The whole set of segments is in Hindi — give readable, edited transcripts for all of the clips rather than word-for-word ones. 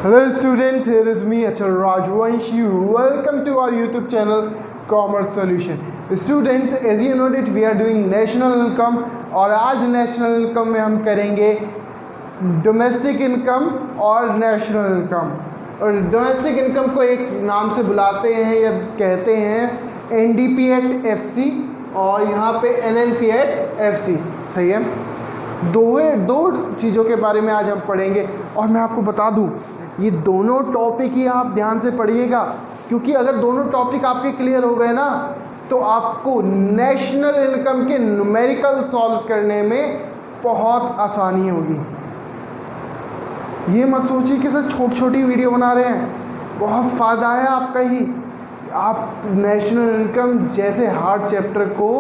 Hello students, here is me Achal Rajvanshi. Welcome to our YouTube channel Commerce Solution. Students, as you know that we are doing national income और आज national income में हम करेंगे डोमेस्टिक इनकम और नेशनल इनकम। और डोमेस्टिक इनकम को एक नाम से बुलाते हैं या कहते हैं NDP at FC और यहाँ पे NNP at FC। सही है, दो चीज़ों के बारे में आज हम पढ़ेंगे। और मैं आपको बता दूँ, ये दोनों टॉपिक ही आप ध्यान से पढ़िएगा, क्योंकि अगर दोनों टॉपिक आपके क्लियर हो गए ना तो आपको नेशनल इनकम के न्यूमेरिकल सॉल्व करने में बहुत आसानी होगी। ये मत सोचिए कि सर छोटी वीडियो बना रहे हैं, बहुत फ़ायदा है आपका ही। आप नेशनल इनकम जैसे हार्ड चैप्टर को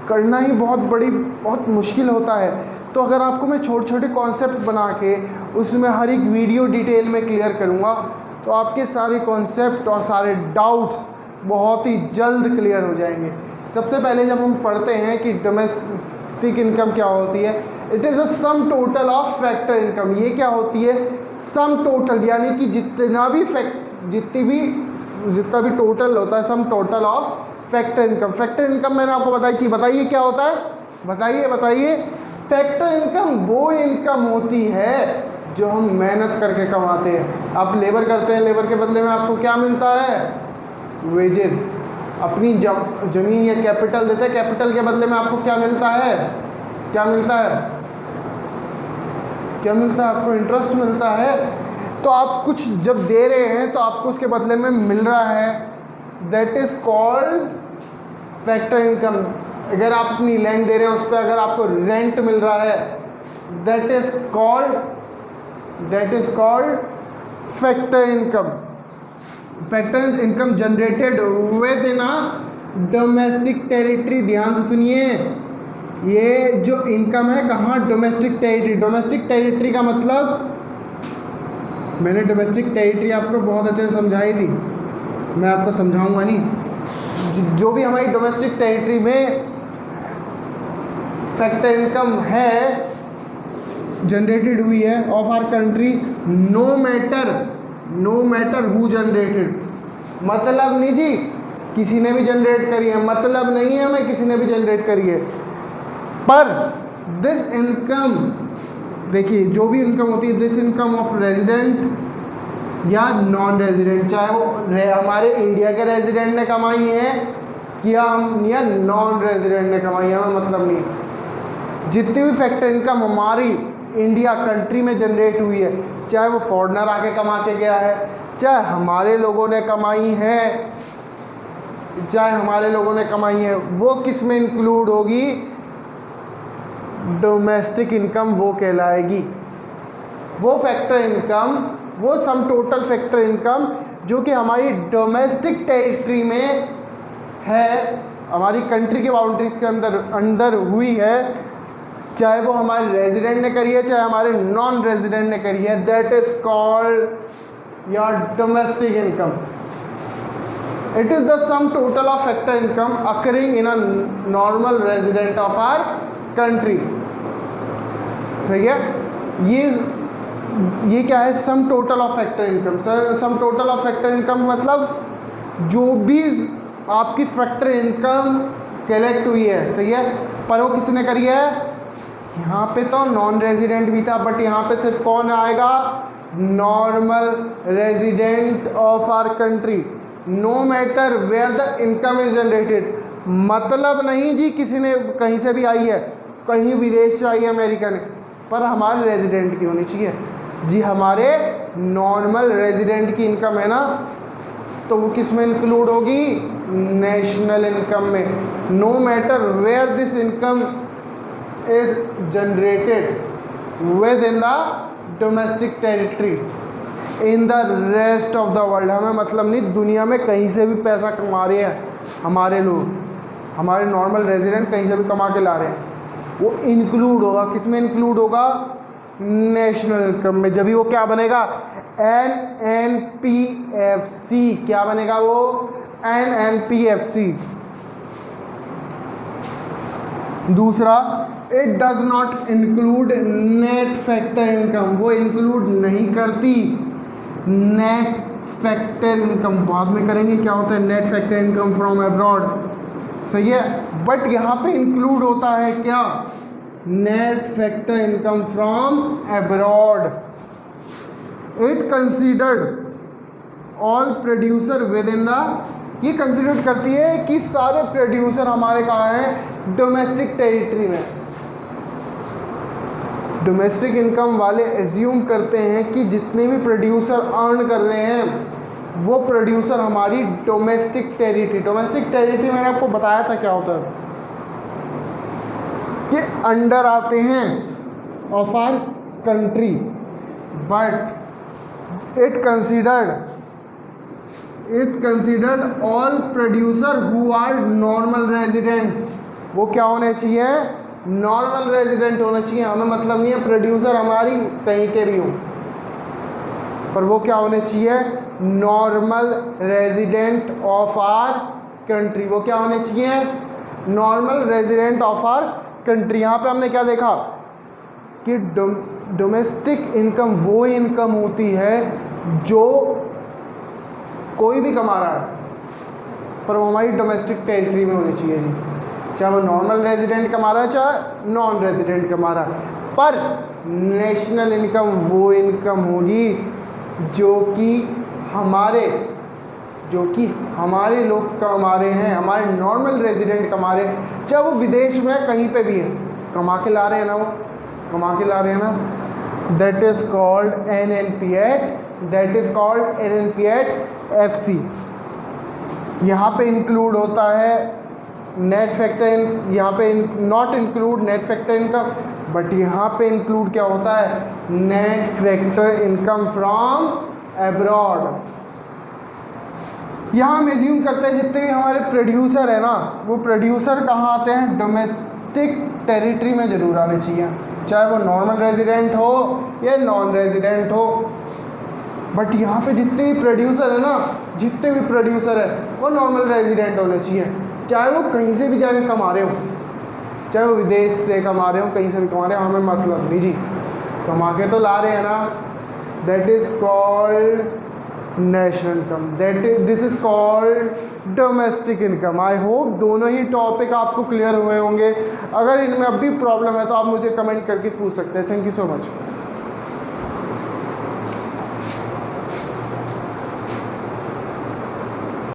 करना ही बहुत मुश्किल होता है। तो अगर आपको मैं छोटे कॉन्सेप्ट बना के उसमें हर एक वीडियो डिटेल में क्लियर करूँगा तो आपके सारे कॉन्सेप्ट और सारे डाउट्स बहुत ही जल्द क्लियर हो जाएंगे। सबसे पहले जब हम पढ़ते हैं कि डोमेस्टिक इनकम क्या होती है, it is a sum total of factor income. ये क्या होती है? सम टोटल, यानी कि जितना भी टोटल होता है, sum total of factor income. Factor income मैंने आपको बताइए क्या होता है, बताइए। फैक्टर इनकम वो इनकम होती है जो हम मेहनत करके कमाते हैं। आप लेबर करते हैं, लेबर के बदले में आपको क्या मिलता है? वेजेस। अपनी ज़मीन या कैपिटल देते हैं, कैपिटल के बदले में आपको क्या मिलता है? आपको इंटरेस्ट मिलता है। तो आप कुछ जब दे रहे हैं तो आपको उसके बदले में मिल रहा है, that is called factor income. अगर आप अपनी लैंड दे रहे हैं, उस पर अगर आपको रेंट मिल रहा है, that is called factor income. Factor income generated with in a domestic territory. ध्यान से सुनिए, ये जो इनकम है कहाँ? Domestic territory. डोमेस्टिक टेरिटरी का मतलब, मैंने डोमेस्टिक टेरिटरी आपको बहुत अच्छे से समझाई थी, मैं आपको समझाऊंगा नहीं। जो भी हमारी डोमेस्टिक टेरिटरी में फैक्टर इनकम है, जनरेटेड हुई है of our country, no matter who generated. मतलब नहीं जी किसी ने भी जनरेट करी है, मतलब नहीं है हमें किसी ने भी जनरेट करी है, पर दिस इनकम, देखिए जो भी इनकम होती है, दिस इनकम ऑफ रेजिडेंट या नॉन रेजिडेंट, चाहे वो हमारे इंडिया के रेजिडेंट ने कमाई है या नॉन रेजिडेंट ने कमाई है, हमें मतलब नहीं। जितनी भी फैक्टर इनकम हमारी इंडिया कंट्री में जनरेट हुई है, चाहे वो फॉरेनर आके कमा के गया है, चाहे हमारे लोगों ने कमाई है, वो किस में इंक्लूड होगी? डोमेस्टिक इनकम वो कहलाएगी। वो फैक्टर इनकम, वो सम टोटल फैक्टर इनकम जो कि हमारी डोमेस्टिक टेरिटरी में है, हमारी कंट्री के बाउंड्रीज के अंदर हुई है, चाहे वो हमारे रेजिडेंट ने करी है, चाहे हमारे नॉन रेजिडेंट ने करी है, that is called your domestic income. It is the sum total of factor income occurring in a normal resident of our country. ठीक है, ये क्या है? Sum total of factor income. Sir sum total of factor income मतलब जो भी आपकी फैक्टर इनकम कलेक्ट हुई है, सही है, पर वो किसने करी है? यहाँ पे तो नॉन रेजिडेंट भी था, बट यहाँ पे सिर्फ कौन आएगा? Normal resident of our country, no matter where the income is generated. मतलब नहीं जी किसी ने कहीं से भी आई है, कहीं विदेश से आई है अमेरिका ने, पर हमारे रेजिडेंट की होनी चाहिए जी। हमारे नॉर्मल रेजिडेंट की इनकम है ना, तो वो किस में इंक्लूड होगी? नेशनल इनकम में। No matter where this income is generated within the domestic territory in the rest of the world. हमें मतलब नहीं दुनिया में कहीं से भी पैसा कमा रहे हैं हमारे लोग, हमारे नॉर्मल रेजिडेंट कहीं से भी कमा के ला रहे हैं, वो इंक्लूड होगा। किस में इंक्लूड होगा? नेशनल इनकम में। जब भी वो क्या बनेगा? NNPFC। क्या बनेगा वो? NNPFC। दूसरा, it does not include net factor income. वो इंक्लूड नहीं करती नेट फैक्टर इनकम बाद में करेंगे, क्या होता है net factor income from abroad, सही है। बट यहाँ पे इंक्लूड होता है क्या, net factor income from abroad. It considered all producer with in the, ये कंसीडर करती है कि सारे प्रोड्यूसर हमारे कहाँ हैं, डोमेस्टिक टेरिटरी में। डोमेस्टिक इनकम वाले एज्यूम करते हैं कि जितने भी प्रोड्यूसर अर्न कर रहे हैं वो प्रोड्यूसर हमारी डोमेस्टिक टेरिटरी, डोमेस्टिक टेरिटरी मैंने आपको बताया था क्या होता है, कि अंडर आते हैं of our country, but it considered all producer who are normal resident. वो क्या होने चाहिए, नॉर्मल रेजिडेंट होना चाहिए। हमें मतलब नहीं है प्रोड्यूसर हमारी कहीं के भी हो, पर वो क्या होने चाहिए, normal resident of our country. वो क्या होने चाहिए, normal resident of our country. यहाँ पे हमने क्या देखा कि डोमेस्टिक इनकम वो इनकम होती है जो कोई भी कमा रहा है, पर वो हमारी डोमेस्टिक टेरिटरी में होनी चाहिए जी, चाहे वो नॉर्मल रेजिडेंट कमा रहा है चाहे नॉन रेजिडेंट कमा रहा है। पर नेशनल इनकम वो इनकम होगी जो कि हमारे लोग कमा रहे हैं, हमारे नॉर्मल रेजिडेंट कमा रहे हैं, चाहे वो विदेश में कहीं पे भी है, कमा के ला रहे हैं ना, वो कमा के ला रहे हैं ना। That is called NNPAT FC। यहाँ पे इंक्लूड होता है नेट फैक्टर, यहाँ पे not include net factor income, but यहाँ पे इंक्लूड क्या होता है, net factor income from abroad. यहाँ हम एज्यूम करते हैं जितने भी हमारे प्रोड्यूसर है ना, वो प्रोड्यूसर कहाँ आते हैं, डोमेस्टिक टेरिटरी में ज़रूर आने चाहिए, चाहे वो नॉर्मल रेजिडेंट हो या नॉन रेजिडेंट हो। बट यहाँ पे जितने भी प्रोड्यूसर है ना, जितने भी प्रोड्यूसर है वो नॉर्मल रेजिडेंट होने चाहिए, चाहे वो कहीं से भी जाके कमा रहे हो, चाहे वो विदेश से कमा रहे हो, कहीं से भी कमा रहे हो, हमें मतलब नहीं जी, कमा के तो ला रहे हैं ना। That is called national income, this is called domestic income. I hope दोनों ही टॉपिक आपको क्लियर हुए होंगे। अगर इनमें अब भी प्रॉब्लम है तो आप मुझे कमेंट करके पूछ सकते हैं। Thank you so much.